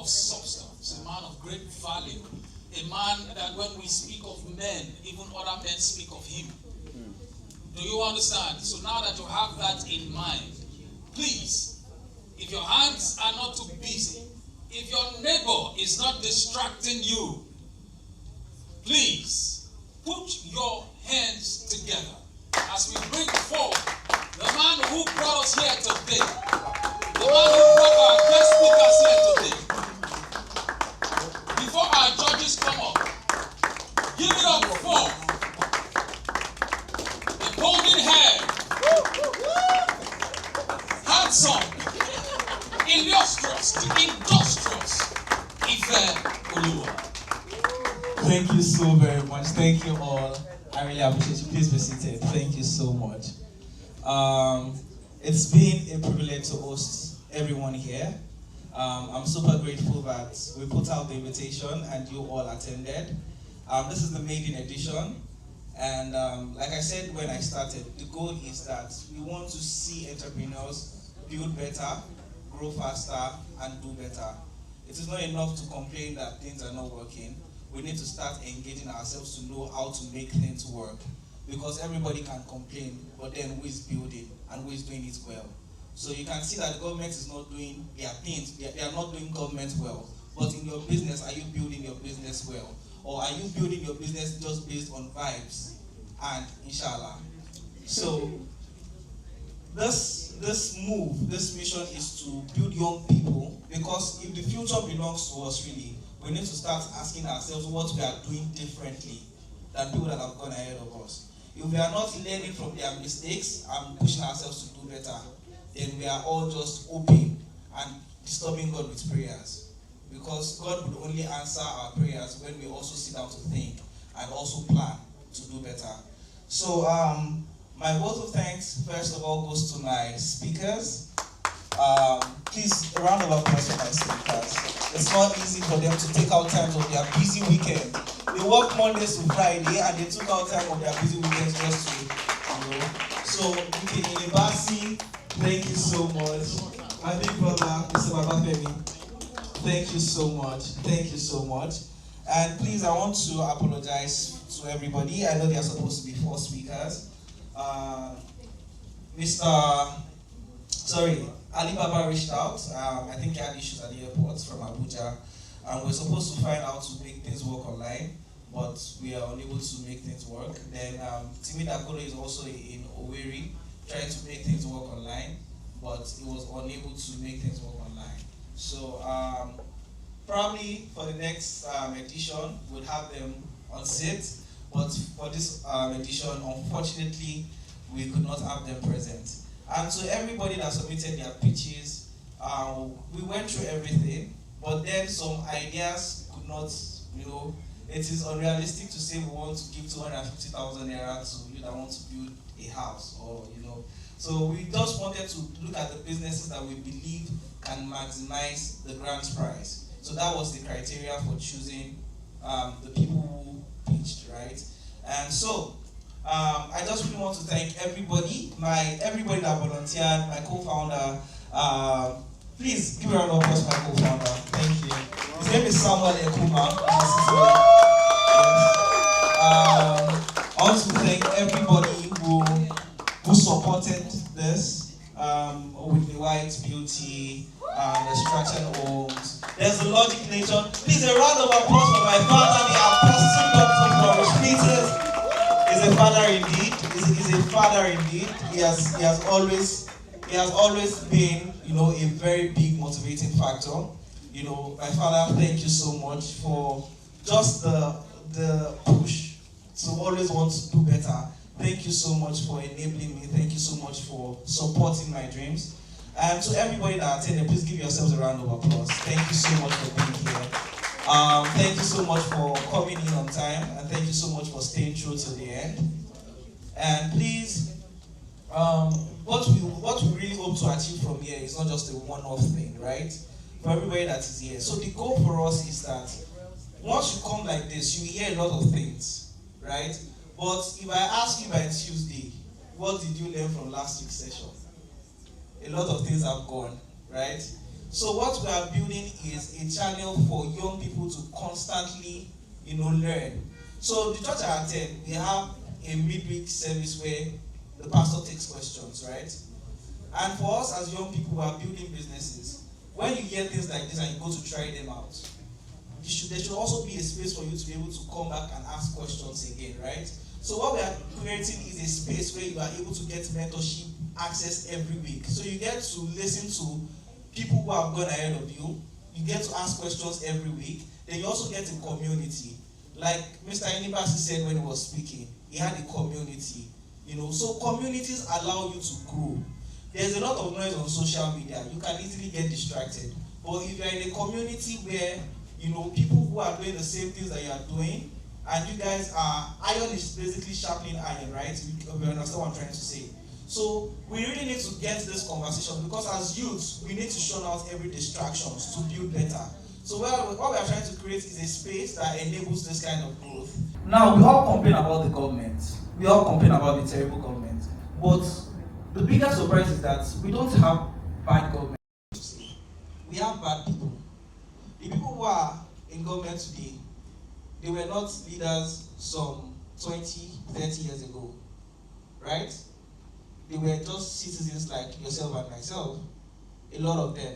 of substance, a man of great value, a man that when we speak of men, even other men speak of him. Do you understand? So now that you have that in mind, please, if your hands are not too busy, if your neighbor is not distracting you, please put your hands together as we bring forth the man who brought us here today, the man who brought our guest speakers here today. Before our judges come up, give it up for the golden hair, handsome, industrious, Ifeoluwa. Thank you so very much. Thank you all. I really appreciate you. Please be seated. Thank you so much. It's been a privilege to host everyone here. I'm super grateful that we put out the invitation and you all attended. This is the maiden edition. And like I said when I started, the goal is that we want to see entrepreneurs build better, grow faster, and do better. It is not enough to complain that things are not working. We need to start engaging ourselves to know how to make things work. Because everybody can complain, but then who is building and who is doing it well? So you can see that the government is not doing their things. They are not doing government well. But in your business, are you building your business well? Or are you building your business just based on vibes? And inshallah. So this mission is to build young people, because if the future belongs to us really, we need to start asking ourselves what we are doing differently than people that have gone ahead of us. If we are not learning from their mistakes and pushing ourselves to do better, then we are all just hoping and disturbing God with prayers. Because God will only answer our prayers when we also sit down to think and also plan to do better. So my vote of thanks, first of all, goes to my speakers. Please, a round of applause for my speakers. It's not easy for them to take out time of their busy weekend. They work Mondays to Friday and they took out time of their busy weekends just to, So, Ilibasi, thank you so much. My big brother, Mr. Babafemi, thank you so much. Thank you so much. And please, I want to apologize to everybody. I know there are supposed to be 4 speakers. Alibaba reached out. I think he had issues at the airport from Abuja. And we're supposed to find out to make things work online, but we are unable to make things work. Then Timi Dakolo is also in Owerri, trying to make things work online, but he was unable to make things work online. So probably for the next edition, we'll have them on set, but for this edition, unfortunately, we could not have them present. And so everybody that submitted their pitches, we went through everything, but then some ideas could not, it is unrealistic to say we want to give 250,000 naira to you that want to build a house, or So we just wanted to look at the businesses that we believe can maximize the grant price. So that was the criteria for choosing the people who pitched, right? And so I just really want to thank everybody, everybody that volunteered, my co-founder. Please give a round of applause for my co-founder. Thank you. His name is Samuel Ekuma. I want to thank everybody who supported this with the White Beauty, the Structured Homes. There's a Logic Nation. Please, a round of applause for my father, the Apostle Dr. Flourish Peters. He's a father indeed. He's a father indeed. He has always been, a very big motivating factor. My father, thank you so much for just the push to always want to do better. Thank you so much for enabling me. Thank you so much for supporting my dreams. And to everybody that attended, please give yourselves a round of applause. Thank you so much for being here. Thank you so much for coming in on time, and thank you so much for staying true to the end. And please, what we really hope to achieve from here is not just a one-off thing, right? For everybody that is here. So the goal for us is that once you come like this, you hear a lot of things, right? But if I ask you by Tuesday, what did you learn from last week's session? A lot of things have gone, right? So what we are building is a channel for young people to constantly, learn. So the church I attend, we have a midweek service where the pastor takes questions, right? And for us as young people who are building businesses, when you hear things like this and you go to try them out, there should also be a space for you to be able to come back and ask questions again, right? So what we are creating is a space where you are able to get mentorship access every week. So you get to listen to people who have gone ahead of you. You get to ask questions every week. Then you also get a community. Like Mr. Inibasi said when he was speaking, he had a community. So communities allow you to grow. There's a lot of noise on social media. You can easily get distracted. But if you're in a community where people who are doing the same things that you are doing, and you guys are, iron is basically sharpening iron, right? We understand what I'm trying to say. So we really need to get this conversation, because as youths, we need to shut out every distractions to build better. So what we are trying to create is a space that enables this kind of growth. Now, we all complain about the government. We all complain about the terrible government. But the biggest surprise is that we don't have bad government. We have bad people. The people who are in government today, they were not leaders some 20, 30 years ago, right? They were just citizens like yourself and myself, a lot of them.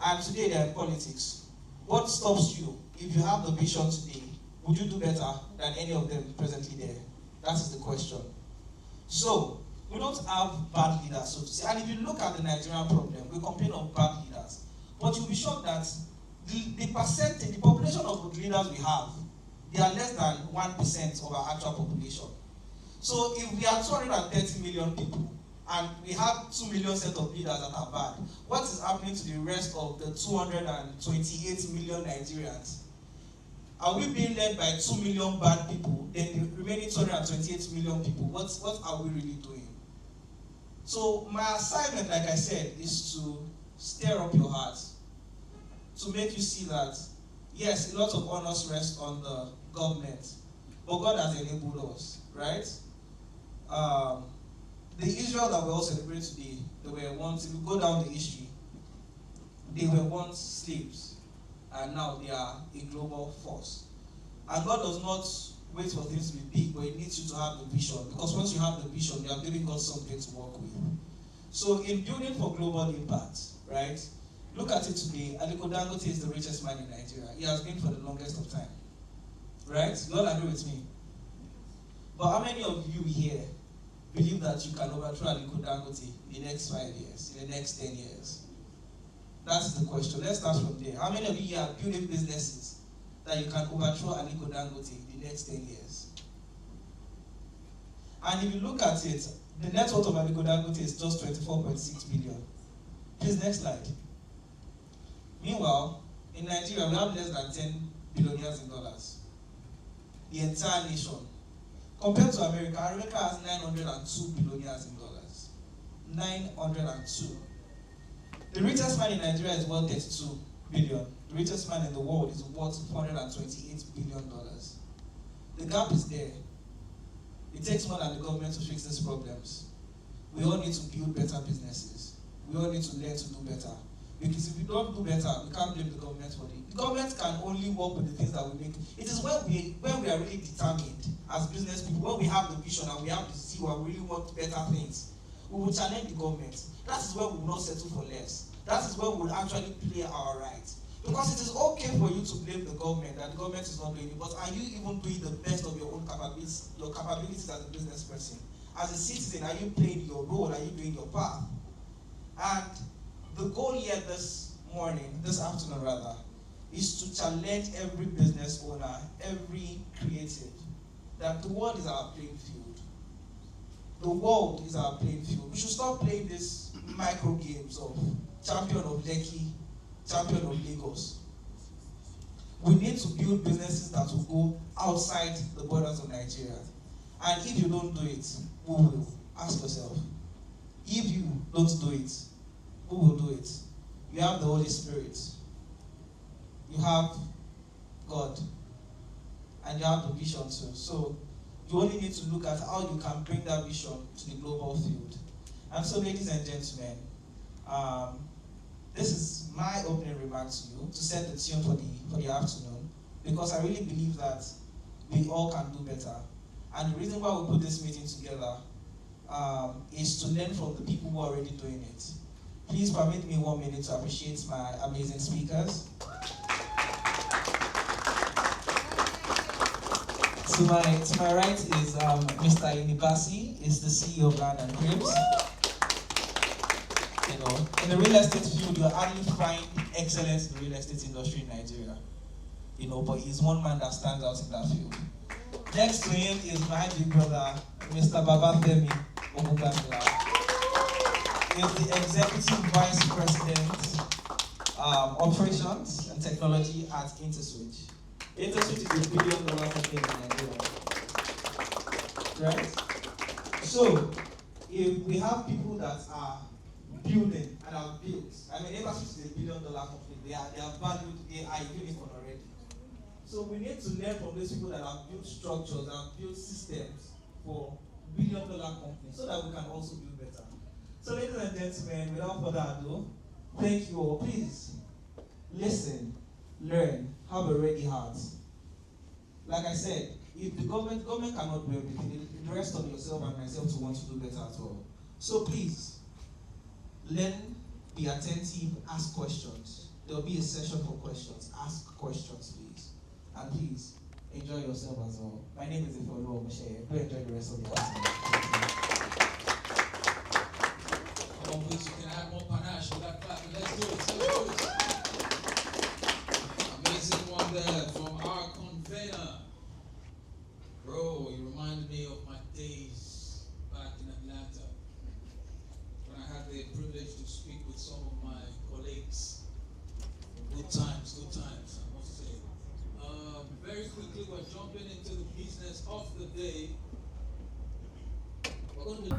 And today they are in politics. What stops you? If you have the vision today, would you do better than any of them presently there? That is the question. So, we don't have bad leaders, so to say. And if you look at the Nigerian problem, we complain of bad leaders. But you'll be shocked that the percentage, the population of the leaders we have, they are less than 1% of our actual population. So if we are 230 million people, and we have 2 million set of leaders that are bad, what is happening to the rest of the 228 million Nigerians? Are we being led by 2 million bad people, then the remaining 228 million people? What are we really doing? So my assignment, like I said, is to stir up your heart, to make you see that, yes, a lot of honors rest on the government, but God has enabled us, right? The Israel that we all celebrate today, they were once, if you go down the history, they were once slaves, and now they are a global force. And God does not wait for things to be big, but He needs you to have the vision, because once you have the vision, you are giving God something to work with. So in building for global impact, right? Look at it today. Aliko Dangote is the richest man in Nigeria. He has been for the longest of time. Right? You all agree with me? But how many of you here believe that you can overthrow Aliko Dangote in the next 5 years, in the next 10 years? That's the question. Let's start from there. How many of you here are building businesses that you can overthrow Aliko Dangote in the next 10 years? And if you look at it, the net worth of Aliko Dangote is just 24.6 billion. Please, next slide. Meanwhile, in Nigeria, we have less than 10 billionaires in dollars. The entire nation. Compared to America has 902 billionaires in dollars. 902. The richest man in Nigeria is worth 32 billion. The richest man in the world is worth $428 billion. The gap is there. It takes more than the government to fix these problems. We all need to build better businesses. We all need to learn to do better. Because if we don't do better, we can't blame the government for it. The government can only work with the things that we make. It is when we are really determined as business people, when we have the vision and we have the zeal and we really want better things, we will challenge the government. That is when we will not settle for less. That is when we will actually play our rights. Because it is okay for you to blame the government that the government is not doing it, but are you even doing the best of your own capabilities, as a business person? As a citizen, are you playing your role? Are you doing your part? And the goal here this afternoon rather, is to challenge every business owner, every creative, that the world is our playing field. The world is our playing field. We should stop playing these micro games of champion of Lekki, champion of Lagos. We need to build businesses that will go outside the borders of Nigeria. And if you don't do it, who will? Ask yourself. If you don't do it, who will do it? You have the Holy Spirit. You have God. And you have the vision too. So you only need to look at how you can bring that vision to the global field. And so, ladies and gentlemen, this is my opening remark to you to set the tune for the afternoon, because I really believe that we all can do better. And the reason why we put this meeting together is to learn from the people who are already doing it. Please permit me 1 minute to appreciate my amazing speakers. To my right is Mr. Inibasi, is the CEO of Land and Cribs. You know, in the real estate field, you'll hardly find excellence in the real estate industry in Nigeria. You know, but he's one man that stands out in that field. Next to him is my big brother, Mr. Babafemi Ogunseye. He's the Executive Vice President, Operations and Technology at InterSwitch. InterSwitch is $1 billion company in Nigeria. Right? So, if we have people that are building and have built, I mean, InterSwitch is $1 billion company, they are valued, they are a unicorn already. So we need to learn from these people that have built structures and built systems for $1 billion companies so that we can also build better. So ladies and gentlemen, without further ado, thank you all. Please listen, learn, have a ready heart. Like I said, if the government cannot do everything, the rest of yourself and myself to want to do better as well. So please, learn, be attentive, ask questions. There will be a session for questions. Ask questions, please. And please, enjoy yourself as well. My name is Ifeoluwa Ogunseye. Go enjoy the rest of the afternoon. Come on, please, you can add more panache to that clap. Let's do it. Amazing one there from our convener. Bro, you reminded me of my days back in Atlanta when I had the privilege to speak with some of my colleagues. Good times, I must say. Very quickly, we're jumping into the business of the day. We're going to